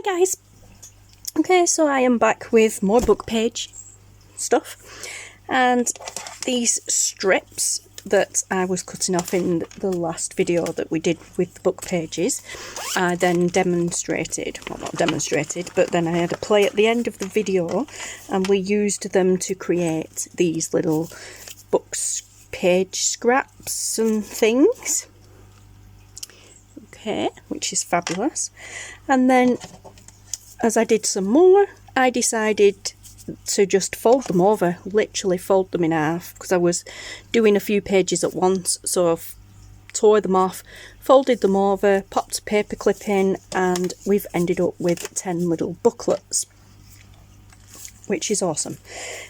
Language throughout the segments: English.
guys. Okay, so I am back with more book page stuff, and these strips that I was cutting off in the last video that we did with the book pages, I then demonstrated, well, not demonstrated, but then I had a play at the end of the video, and we used them to create these little books page scraps and things. Okay, which is fabulous. And then as I did some more, I decided to just fold them over, literally fold them in half, because I was doing a few pages at once. So I've tore them off, folded them over, popped a paper clip in, and we've ended up with 10 little booklets, which is awesome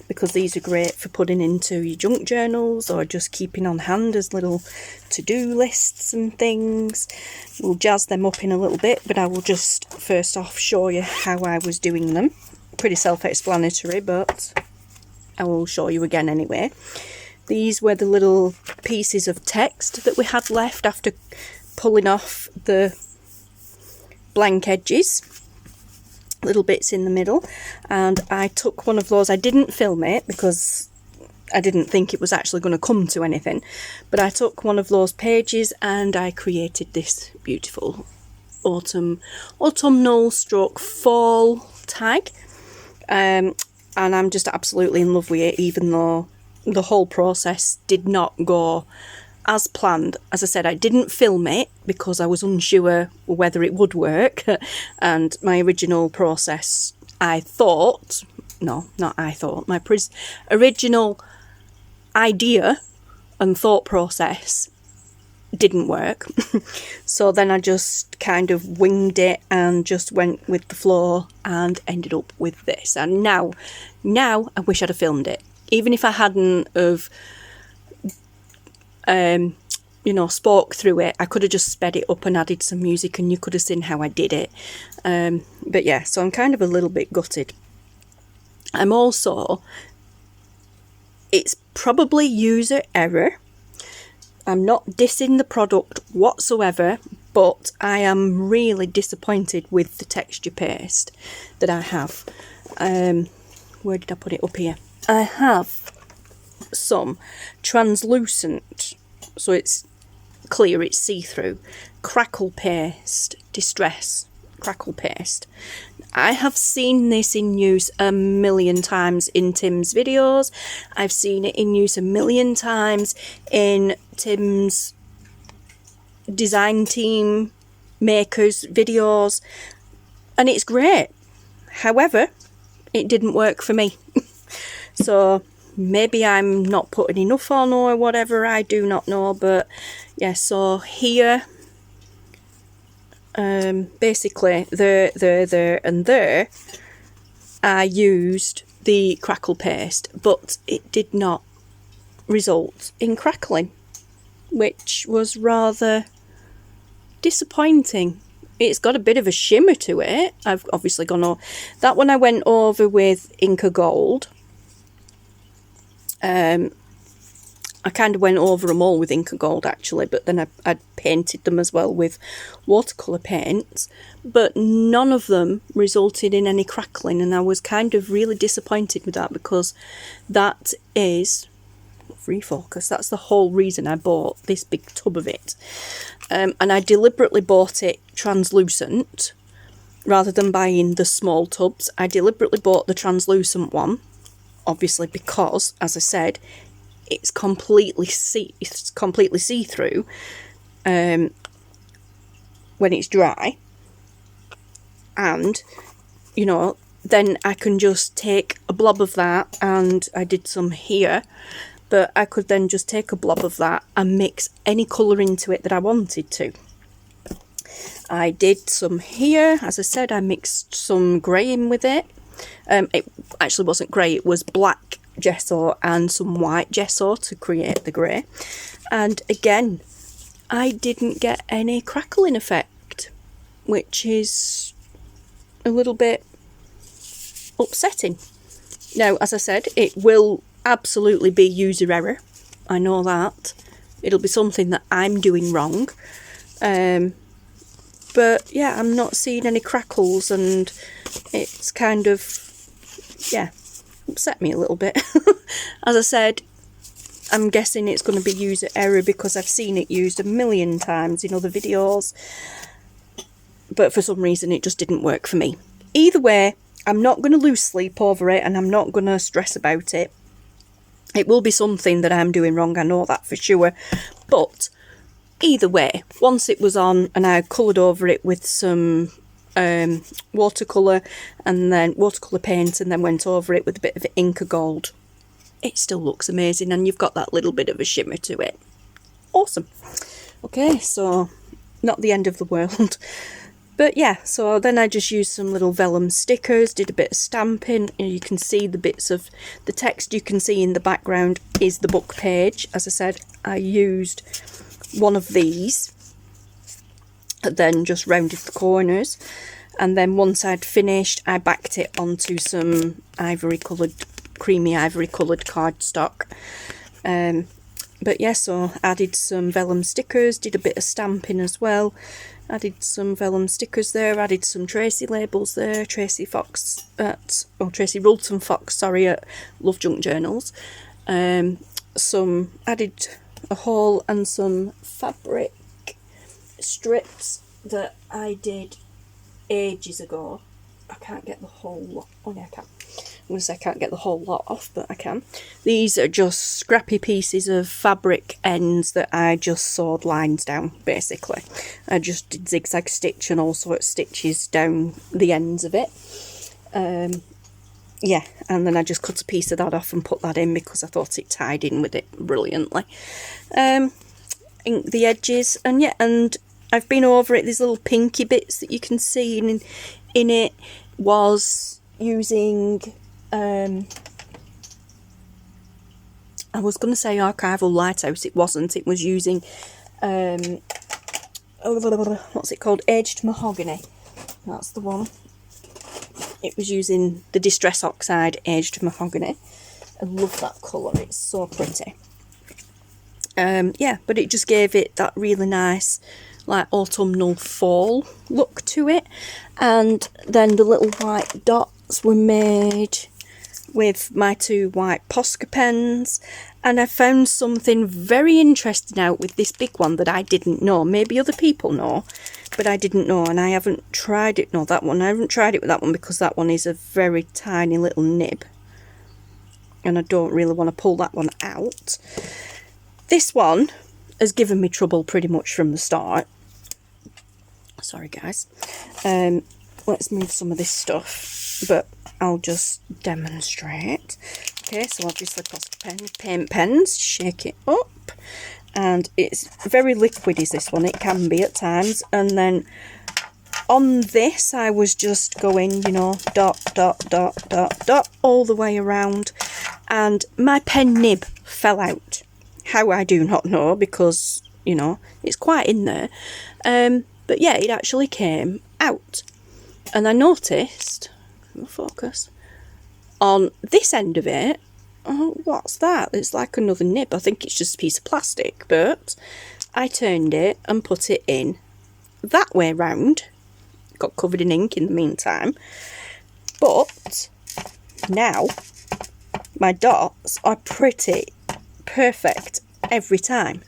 because these are great for putting into your junk journals or just keeping on hand as little to-do lists and things. We'll jazz them up in a little bit, but I will just first off show you how I was doing them. Pretty self-explanatory, but I will show you again anyway. These were the little pieces of text that we had left after pulling off the blank edges, little bits in the middle, and I took one of those. I didn't film it because I didn't think it was actually going to come to anything, but I took one of those pages and I created this beautiful autumnal stroke fall tag, and I'm just absolutely in love with it, even though the whole process did not go as planned. As I said, I didn't film it because I was unsure whether it would work, and my original process, my original idea and thought process didn't work. So then I just kind of winged it and just went with the flow and ended up with this. And now I wish I'd have filmed it. Even if I hadn't have spoke through it, I could have just sped it up and added some music and you could have seen how I did it. But yeah, so I'm kind of a little bit gutted. I'm also, it's probably user error. I'm not dissing the product whatsoever, but I am really disappointed with the texture paste that I have. Where did I put it? Up here. I have some translucent, so it's clear, it's see-through, crackle paste, distress crackle paste. I have seen this in use a million times in Tim's videos. I've seen it in use a million times in Tim's design team makers videos, and it's great. However, it didn't work for me. So maybe I'm not putting enough on or whatever, I do not know. But yeah, so here, basically there and there, I used the crackle paste, but it did not result in crackling, which was rather disappointing. It's got a bit of a shimmer to it. I've obviously gone over that one. I went over with Inca Gold. I kind of went over them all with Inca Gold actually, but then I painted them as well with watercolour paints, but none of them resulted in any crackling, and I was kind of really disappointed with that because that is refocus. That's the whole reason I bought this big tub of it, and I deliberately bought it translucent rather than buying the small tubs. I deliberately bought the translucent one, obviously because, as I said, it's completely see-through when it's dry, and then I can just take a blob of that, and I did some here, but I could then just take a blob of that and mix any colour into it that I wanted to. I did some here, as I said, I mixed some grey in with it. It actually wasn't grey, it was black gesso and some white gesso to create the grey. And again, I didn't get any crackling effect, which is a little bit upsetting. Now, as I said, it will absolutely be user error. I know that. It'll be something that I'm doing wrong. But but yeah, I'm not seeing any crackles, and it's kind of, yeah, upset me a little bit. As I said, I'm guessing it's going to be user error because I've seen it used a million times in other videos, but for some reason it just didn't work for me. Either way, I'm not going to lose sleep over it, and I'm not going to stress about it. It will be something that I'm doing wrong, I know that for sure, but either way, once it was on and I coloured over it with some watercolour and then watercolour paint, and then went over it with a bit of Inca Gold, it still looks amazing, and you've got that little bit of a shimmer to it. Awesome. Okay, so not the end of the world. But yeah, so then I just used some little vellum stickers, did a bit of stamping, and you can see the bits of the text you can see in the background is the book page. As I said, I used one of these, and then just rounded the corners, and then once I'd finished, I backed it onto some creamy ivory coloured cardstock. But yeah, so added some vellum stickers, did a bit of stamping as well. Added some vellum stickers there, added some Tracy labels there, Tracy Rulton Fox, sorry, at Love Junk Journals. Added a haul and some fabric strips that I did ages ago. I can't get the whole lot, oh yeah I can. I'm going to say I can't get the whole lot off, but I can. These are just scrappy pieces of fabric ends that I just sewed lines down, basically. I just did zigzag stitch and all sorts of stitches down the ends of it. Yeah, and then I just cut a piece of that off and put that in because I thought it tied in with it brilliantly. Ink the edges, and yeah, and I've been over it. These little pinky bits that you can see in it was using... I was going to say Archival Lighthouse, it wasn't. It was using, what's it called? Aged Mahogany. That's the one. It was using the Distress Oxide Aged Mahogany. I love that colour, it's so pretty. Yeah, but it just gave it that really nice, like, autumnal fall look to it. And then the little white dots were made with my 2 white Posca pens, and I found something very interesting out with this big one that I didn't know. Maybe other people know, but I didn't know, and I haven't tried it. No, that one, I haven't tried it with that one because that one is a very tiny little nib, and I don't really want to pull that one out. This one has given me trouble pretty much from the start. Sorry guys. Let's move some of this stuff, but I'll just demonstrate. Okay, so obviously Posca pen, paint pens, shake it up, and it's very liquid is this one, it can be at times. And then on this I was just going, you know, dot, dot, dot, dot, dot, all the way around, and my pen nib fell out. How, I do not know, because, you know, it's quite in there. But yeah, it actually came out. And I noticed, focus, on this end of it, oh, what's that? It's like another nib. I think it's just a piece of plastic, but I turned it and put it in that way round. Got covered in ink in the meantime. But now my dots are pretty perfect every time.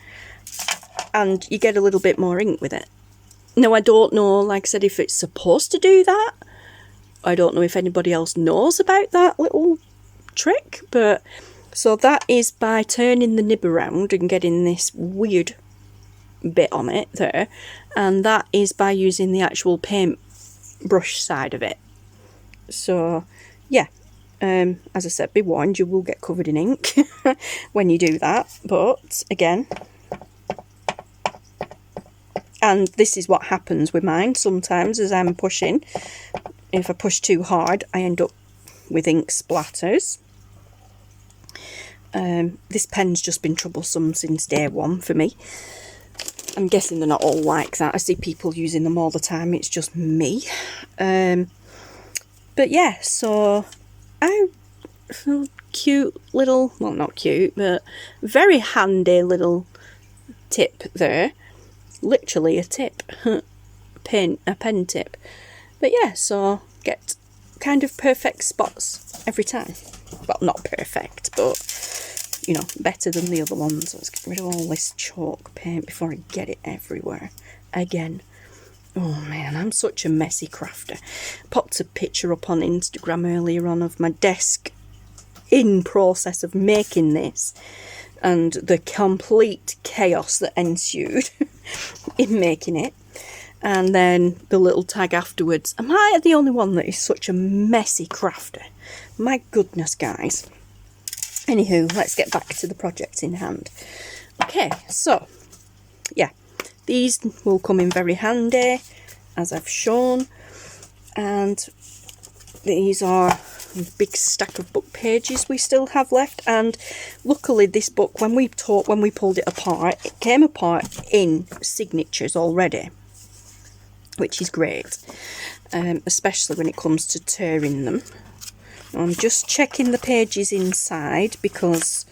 And you get a little bit more ink with it. Now, I don't know, like I said, if it's supposed to do that. I don't know if anybody else knows about that little trick. But so that is by turning the nib around and getting this weird bit on it there. And that is by using the actual paint brush side of it. So, yeah. As I said, be warned, you will get covered in ink when you do that. But, again... And this is what happens with mine sometimes as I'm pushing. If I push too hard, I end up with ink splatters. This pen's just been troublesome since day one for me. I'm guessing they're not all like that. I see people using them all the time. It's just me. But yeah, so cute little, well, not cute, but very handy little tip there. Literally a tip a pen tip. But yeah, so get kind of perfect spots every time. Well, not perfect, but you know, better than the other ones. Let's get rid of all this chalk paint before I get it everywhere again. Oh man, I'm such a messy crafter. Popped a picture up on Instagram earlier on of my desk in process of making this, and the complete chaos that ensued in making it. And then the little tag afterwards, am I the only one that is such a messy crafter? My goodness, guys. Anywho, let's get back to the project in hand. Okay, so yeah, these will come in very handy, as I've shown. And these are a big stack of book pages we still have left. And luckily this book, when we pulled it apart, it came apart in signatures already, which is great, especially when it comes to tearing them. I'm just checking the pages inside because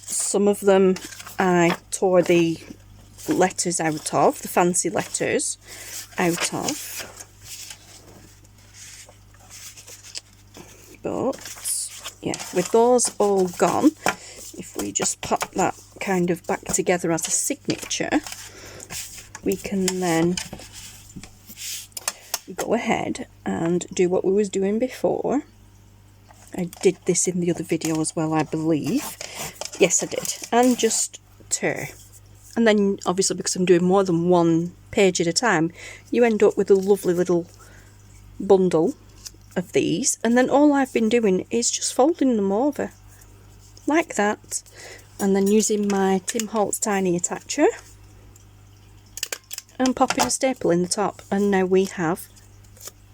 some of them I tore the letters out of, the fancy letters out of. But yeah, with those all gone, if we just pop that kind of back together as a signature, we can then go ahead and do what we was doing before. I did this in the other video as well, I believe. Yes, I did. And just tear. And then, obviously, because I'm doing more than one page at a time, you end up with a lovely little bundle of these. And then all I've been doing is just folding them over. Like that. And then using my Tim Holtz Tiny Attacher. And popping a staple in the top. And now we have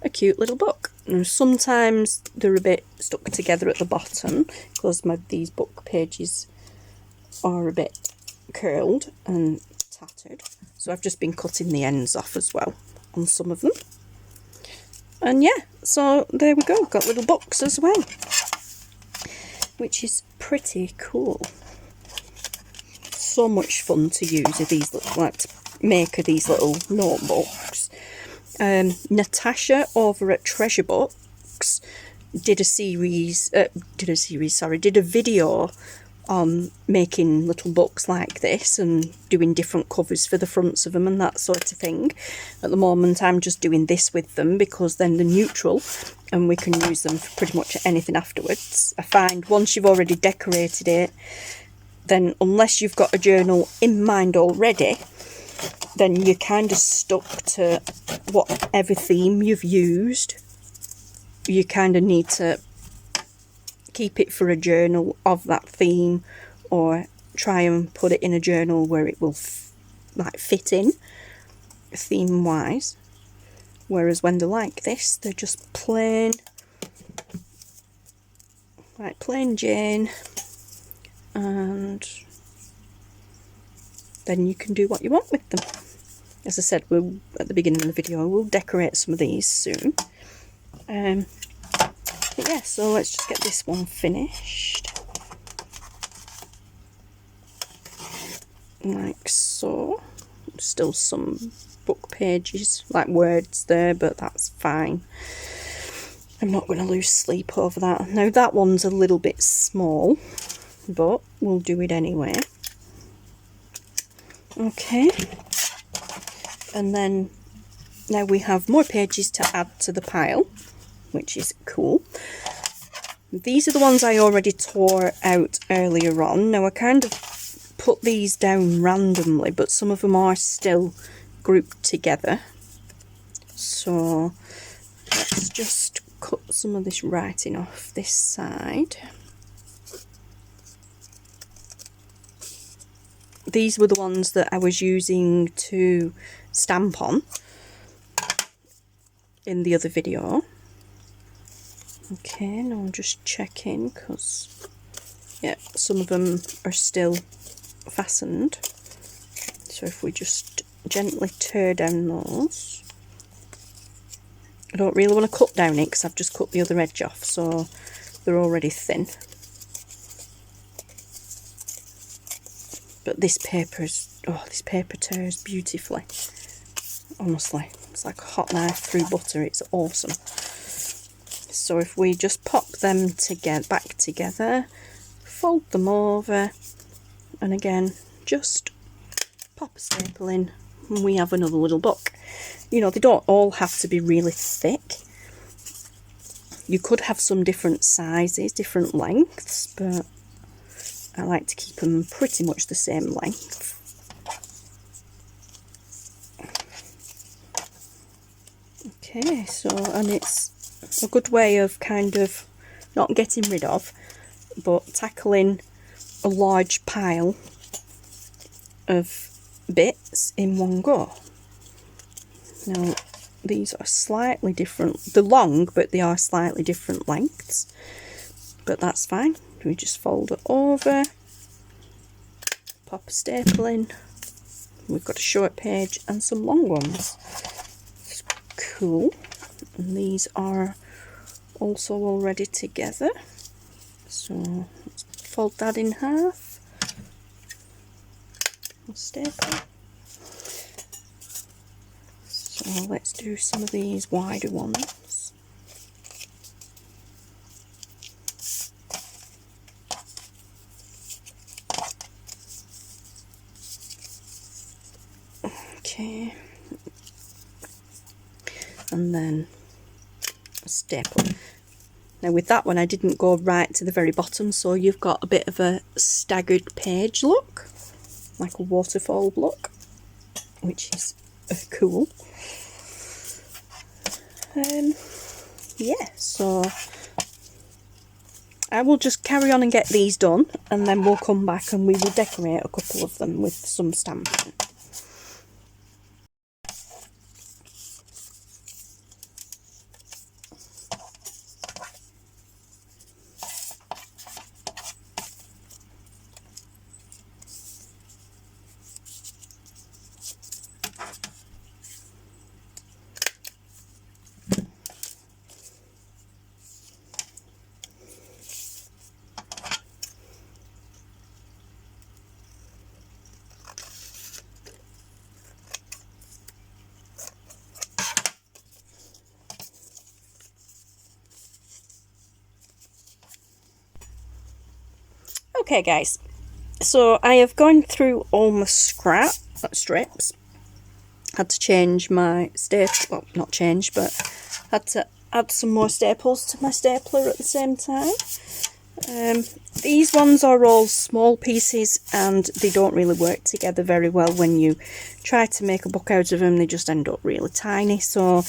a cute little book. Now, sometimes they're a bit stuck together at the bottom because these book pages are a bit curled and tattered, so I've just been cutting the ends off as well on some of them. And yeah, so there we go, got little books as well, which is pretty cool. So much fun to use these, like to make these little notebooks. Natasa over at Treasure Books did a video on making little books like this and doing different covers for the fronts of them and that sort of thing. At the moment I'm just doing this with them because then they're neutral and we can use them for pretty much anything afterwards. I find once you've already decorated it, then unless you've got a journal in mind already, then you're kind of stuck to whatever theme you've used. You kind of need to keep it for a journal of that theme, or try and put it in a journal where it will fit in theme wise. Whereas when they're like this, they're just plain, like plain Jane, and then you can do what you want with them. As I said, at the beginning of the video, we'll decorate some of these soon. But yeah, so let's just get this one finished. Like so. Still some book pages, like words there, but that's fine. I'm not going to lose sleep over that. Now that one's a little bit small, but we'll do it anyway. Okay. And then now we have more pages to add to the pile, which is cool. These are the ones I already tore out earlier on. Now I kind of put these down randomly, but some of them are still grouped together. So let's just cut some of this writing off this side. These were the ones that I was using to stamp on in the other video. Okay, now I'm just checking because, yeah, some of them are still fastened. So if we just gently tear down those. I don't really want to cut down it because I've just cut the other edge off, so they're already thin. But this paper tears beautifully. Honestly, It's like a hot knife through butter. It's awesome. So if we just pop them together, back together, fold them over, and again, just pop a staple in, and we have another little book. You know, they don't all have to be really thick. You could have some different sizes, different lengths, but I like to keep them pretty much the same length. Okay, so, and it's a good way of kind of not getting rid of, but tackling a large pile of bits in one go. Now, these are slightly different. They're long, but they are slightly different lengths. But that's fine. We just fold it over, pop a staple in. We've got a short page and some long ones. It's cool. And these are also already together. So let's fold that in half. Staple. So let's do some of these wider ones. Okay. And then a staple. Now with that one I didn't go right to the very bottom, so you've got a bit of a staggered page look, like a waterfall look, which is cool. Yeah, so I will just carry on and get these done, and then we'll come back and we will decorate a couple of them with some stamping. Okay guys, so I have gone through all my strips. Had to change my staple, well not change, but had to add some more staples to my stapler at the same time. These ones are all small pieces and they don't really work together very well. When you try to make a book out of them, they just end up really tiny, so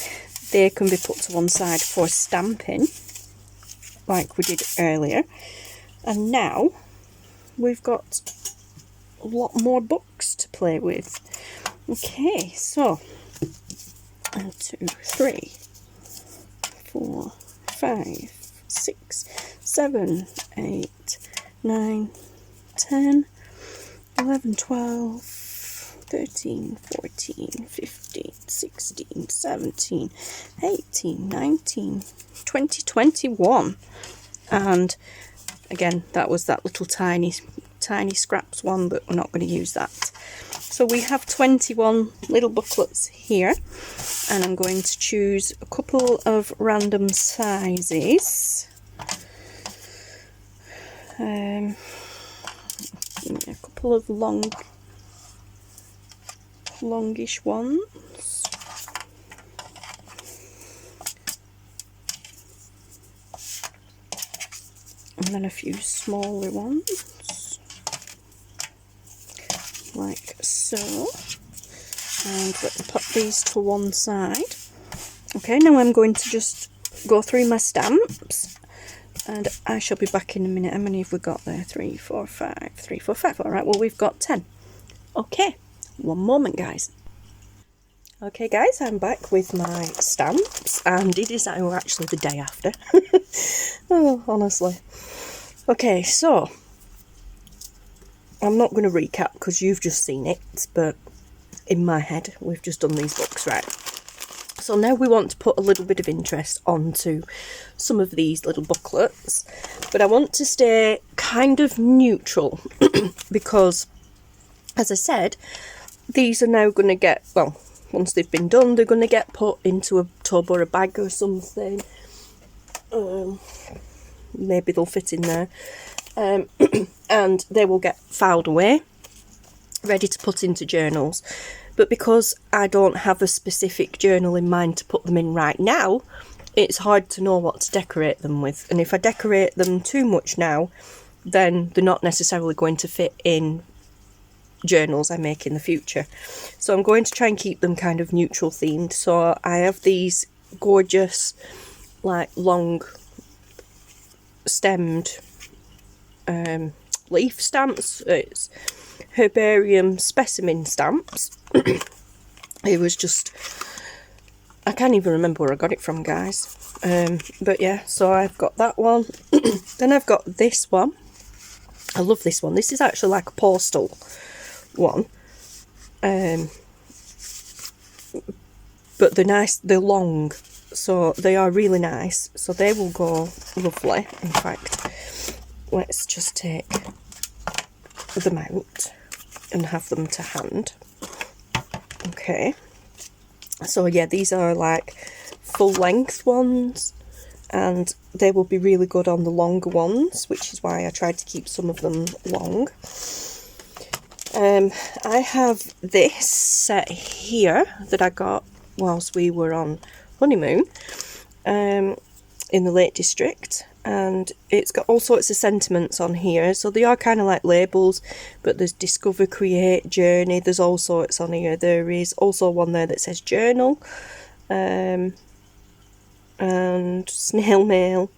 they can be put to one side for stamping like we did earlier. And now we've got a lot more books to play with. Okay, so 1, 2, 3, 4, 5, 6, 7, 8, 9, 10, 11, 12, 13, 14, 15, 16, 17, 18, 19, 20, 21. And again, that was that little tiny scraps one, but we're not going to use that. So we have 21 little booklets here, and I'm going to choose a couple of random sizes. A couple of longish ones. And then a few smaller ones, like so. And let's put these to one side. Okay, now I'm going to just go through my stamps, and I shall be back in a minute. How many have we got there? 3, 4, 5, 3, 4, 5. All right, well, we've got 10. Okay, one moment, guys. Okay, guys, I'm back with my stamps, and it is actually the day after. Oh, honestly. Okay, so I'm not going to recap because you've just seen it, but in my head, we've just done these books, right? So now we want to put a little bit of interest onto some of these little booklets, but I want to stay kind of neutral because, as I said, these are now going to get, well, once they've been done, they're going to get put into a tub or a bag or something. Maybe they'll fit in there. And they will get filed away, ready to put into journals. But because I don't have a specific journal in mind to put them in right now, it's hard to know what to decorate them with. And if I decorate them too much now, then they're not necessarily going to fit in journals I make in the future. So I'm going to try and keep them kind of neutral themed. So I have these gorgeous, like, long stemmed leaf stamps. It's herbarium specimen stamps. It was just, I can't even remember where I got it from, guys. But yeah, so I've got that one. Then I've got this one. I love this one. This is actually like a postal one. But they're nice, they're long, so they are really nice. So they will go lovely. In fact, let's just take them out and have them to hand. Okay, so yeah, these are like full length ones, and they will be really good on the longer ones, which is why I tried to keep some of them long. I have this set here that I got whilst we were on honeymoon in the Lake District, and it's got all sorts of sentiments on here. So they are kind of like labels, but there's discover, create, journey, there's all sorts on here. There is also one there that says journal, and snail mail.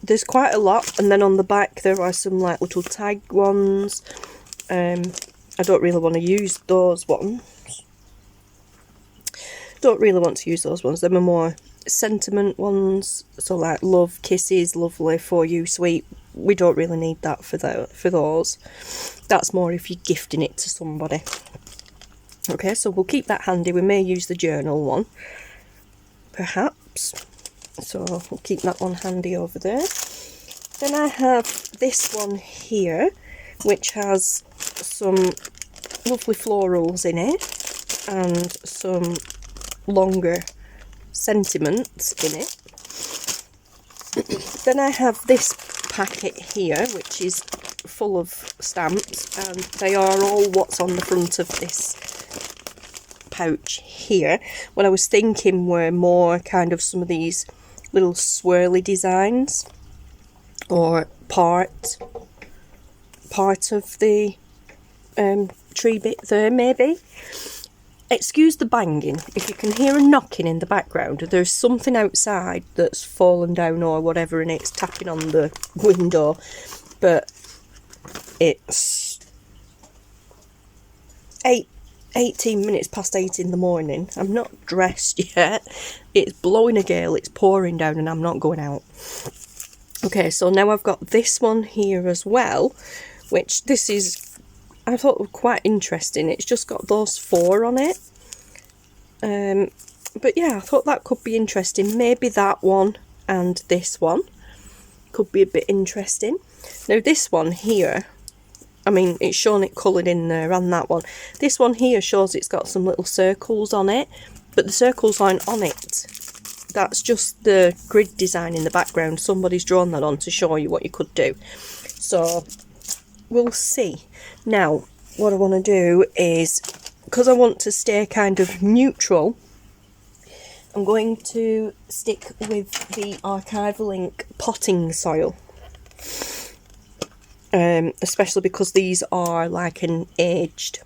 There's quite a lot, and then on the back there are some like little tag ones. I don't really want to use those ones. Don't really want to use those ones. Them are more sentiment ones, so like love, kisses, lovely, for you, sweet. We don't really need that for those. That's more if you're gifting it to somebody. Okay, so we'll keep that handy. We may use the journal one, perhaps. So we'll keep that one handy over there. Then I have this one here, which has some lovely florals in it and some longer sentiments in it. Then I have this packet here, which is full of stamps, and they are all what's on the front of this pouch here. What I was thinking were more kind of some of these little swirly designs, or part of the tree bit there, maybe. Excuse the banging. If you can hear a knocking in the background, there's something outside that's fallen down or whatever, and it's tapping on the window. But it's 18 minutes past 8 in the morning. I'm not dressed yet. It's blowing a gale, it's pouring down, and I'm not going out. Okay, so now I've got this one here as well, which this is, I thought was quite interesting. It's just got those 4 on it. But yeah, I thought that could be interesting. Maybe that one and this one could be a bit interesting. Now this one here, I mean, it's shown it coloured in there, and that one. This one here shows it's got some little circles on it, but the circles aren't on it. That's just the grid design in the background. Somebody's drawn that on to show you what you could do. So we'll see. Now, what I want to do is, because I want to stay kind of neutral, I'm going to stick with the Archivalink potting soil. Especially because these are like an aged,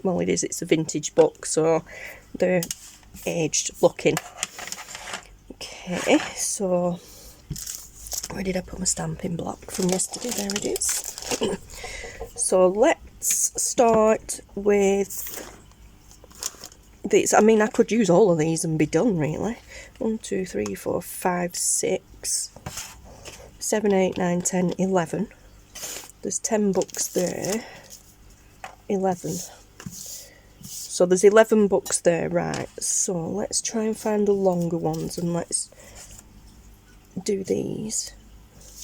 well, it's a vintage book, so they're aged looking. Okay, so where did I put my stamping block from yesterday? There it is. So let's start with these. I mean, I could use all of these and be done, really. 1, 2, 3, 4, 5, 6, 7, 8, 9, 10, 11. There's 10 books there. 11. So there's 11 books there, right. So let's try and find the longer ones, and let's do these.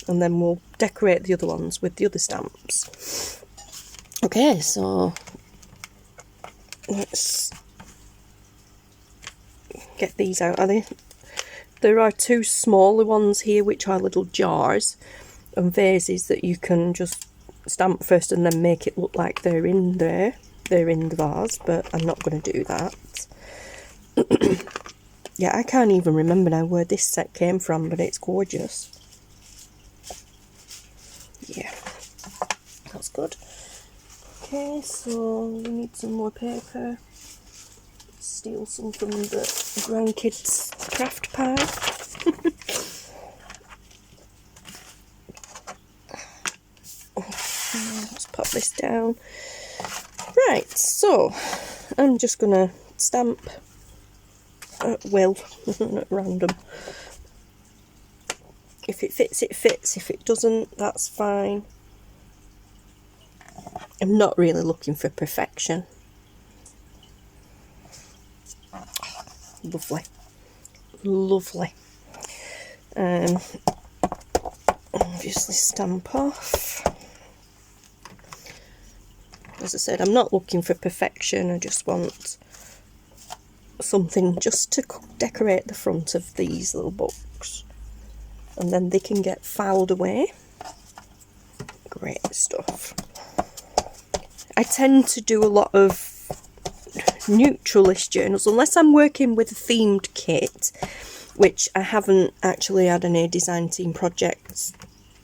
And then we'll decorate the other ones with the other stamps. Okay, so let's get these out. There are two smaller ones here which are little jars and vases that you can just stamp first and then make it look like they're in there. They're in the vase, but I'm not going to do that. Yeah, I can't even remember now where this set came from, but it's gorgeous. Yeah, that's good. Okay, so we need some more paper. Steal some from the grandkids' craft pile. Let's pop this down. Right, so I'm just gonna stamp at will, at random. If it fits, it fits. If it doesn't, that's fine. I'm not really looking for perfection. Lovely. Lovely. Obviously stamp off. As I said, I'm not looking for perfection. I just want something just to decorate the front of these little books. And then they can get filed away. Great stuff. I tend to do a lot of neutralist journals, unless I'm working with a themed kit, which I haven't actually had any design team projects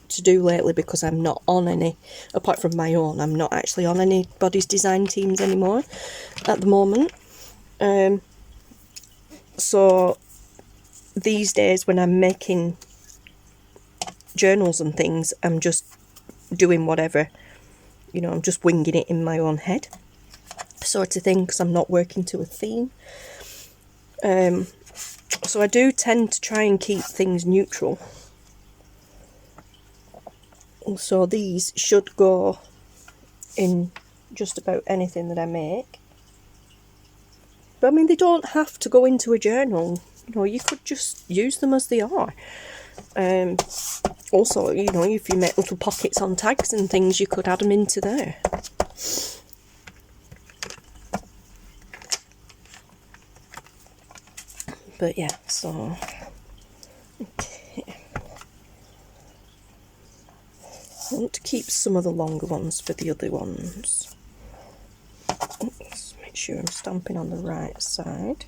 to do lately because I'm not on any, apart from my own, I'm not actually on anybody's design teams anymore at the moment. So these days when I'm making journals and things, I'm just doing whatever, you know, I'm just winging it in my own head sort of thing, because I'm not working to a theme. So I do tend to try and keep things neutral. So these should go in just about anything that I make. But I mean, they don't have to go into a journal. You know, you could just use them as they are. Also, you know, if you make little pockets on tags and things, you could add them into there. But yeah, so okay. I want to keep some of the longer ones for the other ones. Let's make sure I'm stamping on the right side.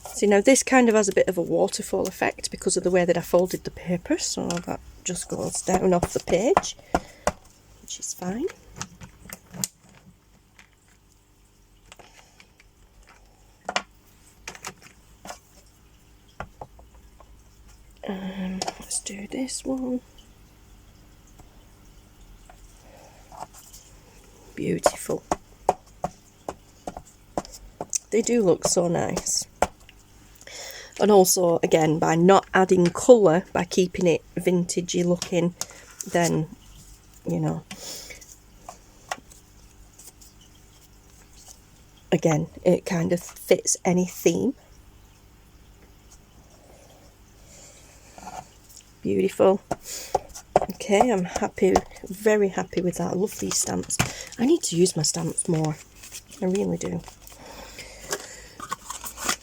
See, now this kind of has a bit of a waterfall effect because of the way that I folded the paper, so that just goes down off the page, which is fine. Let's do this one. Beautiful. They do look so nice. And also, again, by not adding colour, by keeping it vintagey looking, then, you know, again, it kind of fits any theme. Beautiful. Okay, I'm happy, very happy with that. I love these stamps. I need to use my stamps more. I really do.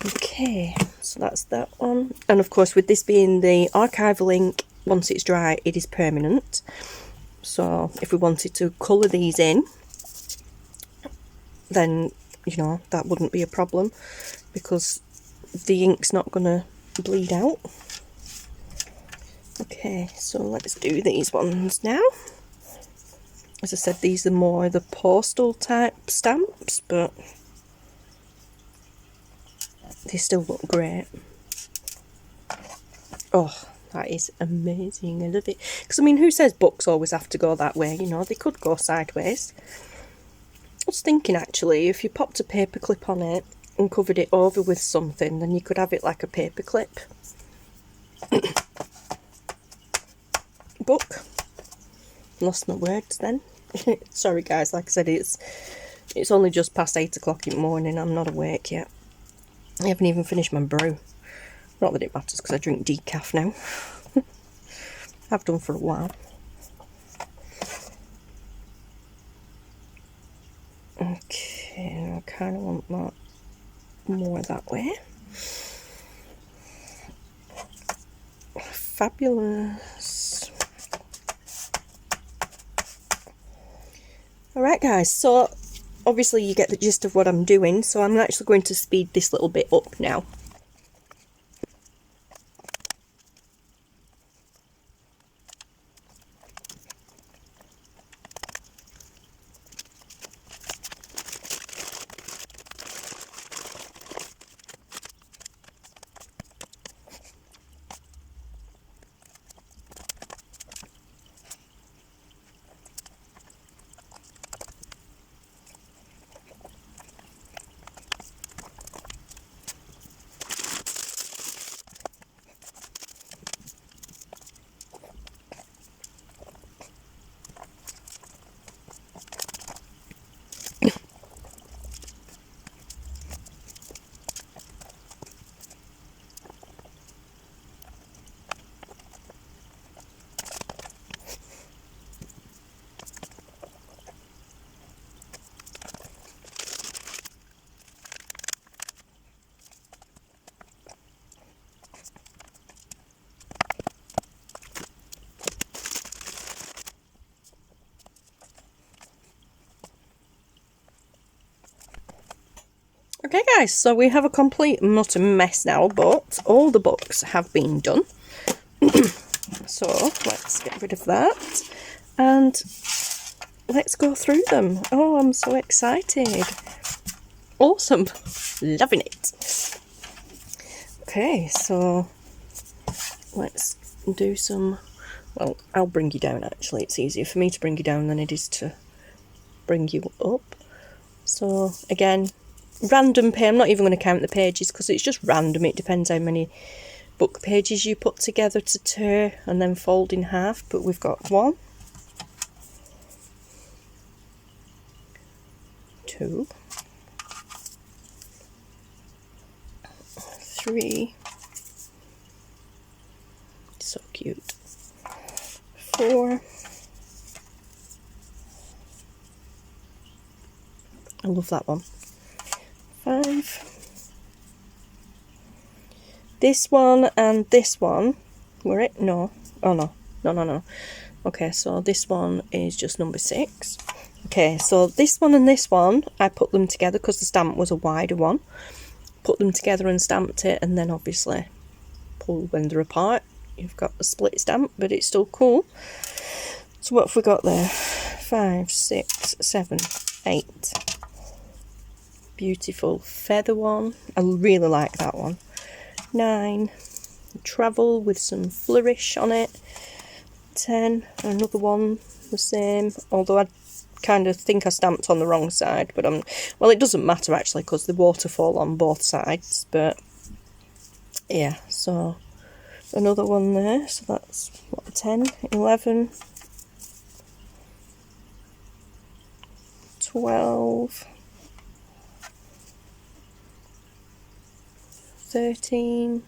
Okay, so that's that one. And of course, with this being the archival ink, once it's dry, it is permanent. So if we wanted to colour these in, then, you know, that wouldn't be a problem because the ink's not going to bleed out. Okay, so let's do these ones now. As I said, these are more the postal type stamps, but they still look great. Oh, that is amazing. I love it. Because, I mean, who says books always have to go that way? You know, they could go sideways. I was thinking, actually, if you popped a paper clip on it and covered it over with something, then you could have it like a paper clip. Book. Lost my words then. Sorry guys, like I said, it's only just past 8 o'clock in the morning. I'm not awake yet. I haven't even finished my brew. Not that it matters because I drink decaf now. I've done for a while. Okay, I kind of want that more that way. Fabulous. Alright guys, so obviously you get the gist of what I'm doing, so I'm actually going to speed this little bit up now. Okay guys, so we have a complete and utter mess now, but all the books have been done. So let's get rid of that and let's go through them. Oh, I'm so excited. Awesome. Loving it. Okay, so let's do some, well, I'll bring you down actually. It's easier for me to bring you down than it is to bring you up. So again, random page. I'm not even going to count the pages because it's just random. It depends how many book pages you put together to tear and then fold in half. But we've got 1, 2, 3, so cute, 4, I love that one, 5, this one and this one, were it? No, oh no. Okay, so this one is just number 6. Okay, so this one and this one, I put them together because the stamp was a wider one. Put them together and stamped it, and then obviously pull when they're apart. You've got a split stamp, but it's still cool. So what have we got there? 5, 6, 7, 8. Beautiful feather one. I really like that one. 9. Travel with some flourish on it. 10. Another one, the same. Although I kind of think I stamped on the wrong side, but well, it doesn't matter actually because the waterfall on both sides. But yeah, so another one there. So that's what, 10, 11, 12, 13,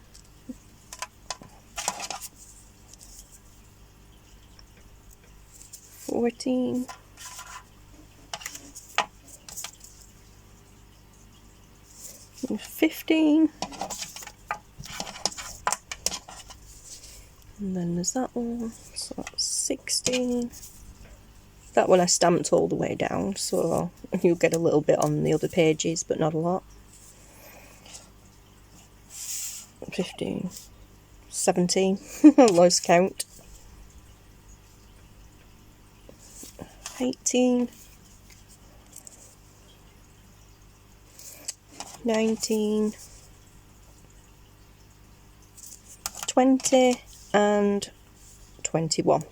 14, 15, and then there's that one, so that's 16. That one I stamped all the way down, so you'll get a little bit on the other pages, but not a lot. 15, 17, lost count. 18, 19, 20 and 21.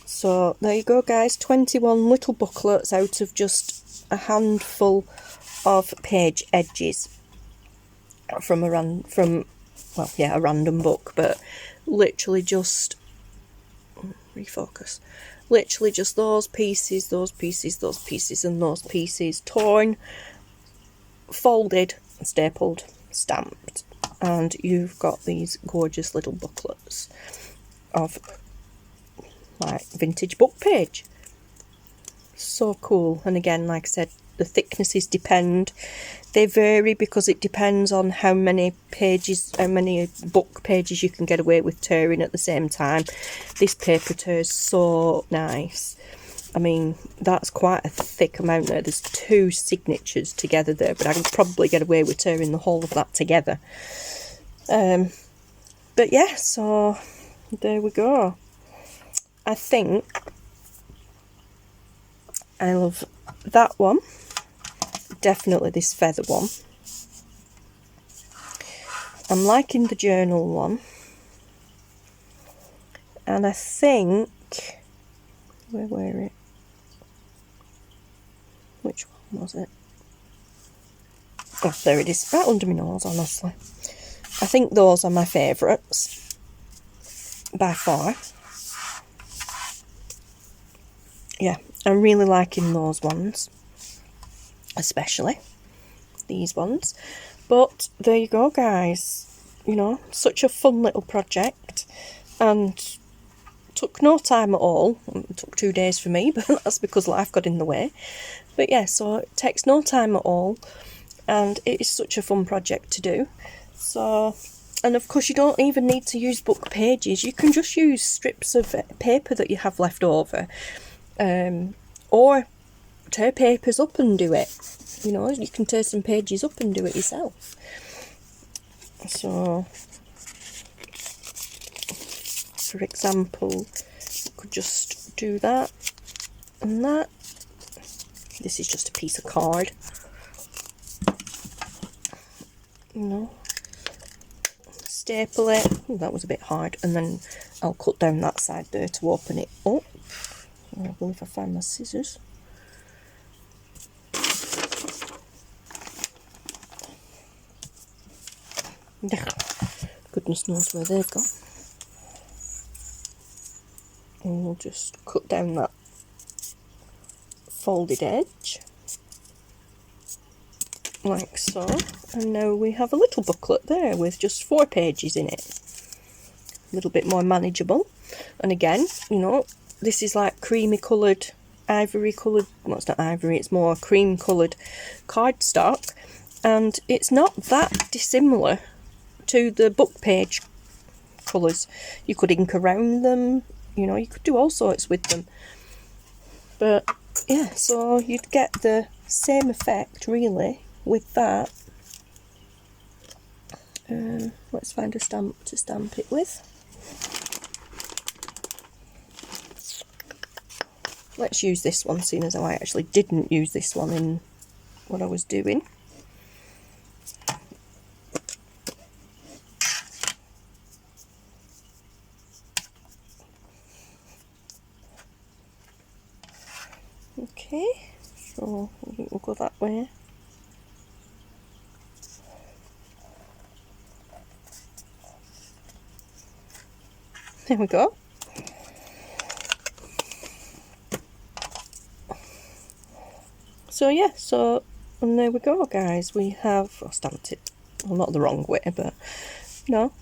So there you go guys, 21 little booklets out of just a handful of page edges from a random book, but literally just refocus. Literally just those pieces, and those pieces torn, folded, stapled, stamped, and you've got these gorgeous little booklets of like vintage book page. So cool. And again, like I said, the thicknesses depend. They vary because it depends on how many pages, how many book pages you can get away with tearing at the same time. This paper tears so nice. I mean, that's quite a thick amount there. There's 2 signatures together there, but I can probably get away with tearing the whole of that together. But yeah, so there we go. I think I love that one. Definitely this feather one. I'm liking the journal one. And I think, where were it? Which one was it? Oh, there it is, right under my nose, honestly. I think those are my favourites, by far. Yeah, I'm really liking those ones, especially these ones. But there you go, guys. You know, such a fun little project, and took no time at all. It took 2 days for me, but that's because life got in the way. But yeah, so it takes no time at all, and it is such a fun project to do. So, and of course you don't even need to use book pages. You can just use strips of paper that you have left over, or tear papers up and do it. You know, you can tear some pages up and do it yourself. So, for example, you could just do that and that. This is just a piece of card. You know, staple it. Ooh, that was a bit hard. And then I'll cut down that side there to open it up. I will if I find my scissors. Goodness knows where they've gone. And we'll just cut down that folded edge like so, and now we have a little booklet there with just 4 pages in it. A little bit more manageable. And again, you know, this is like creamy coloured, ivory coloured, well, it's not ivory, it's more cream coloured cardstock, and it's not that dissimilar to the book page colours. You could ink around them, you know, you could do all sorts with them. But yeah, so you'd get the same effect really with that. Let's find a stamp to stamp it with. Let's use this one, seeing as I actually didn't use this one in what I was doing. Okay, so we'll go that way. There we go. So yeah, so and there we go, guys. We have, I stamped it, well, not the wrong way, but you know,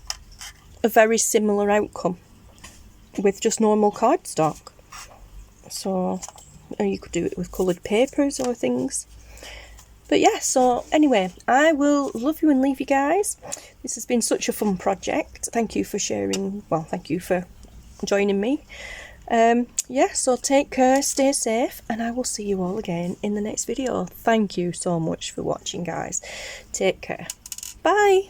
a very similar outcome with just normal cardstock. So you could do it with coloured papers or things. But yeah, so anyway, I will love you and leave you guys. This has been such a fun project. Thank you for sharing, well, thank you for joining me. Yeah, so take care, stay safe, and I will see you all again in the next video. Thank you so much for watching, guys. Take care. Bye.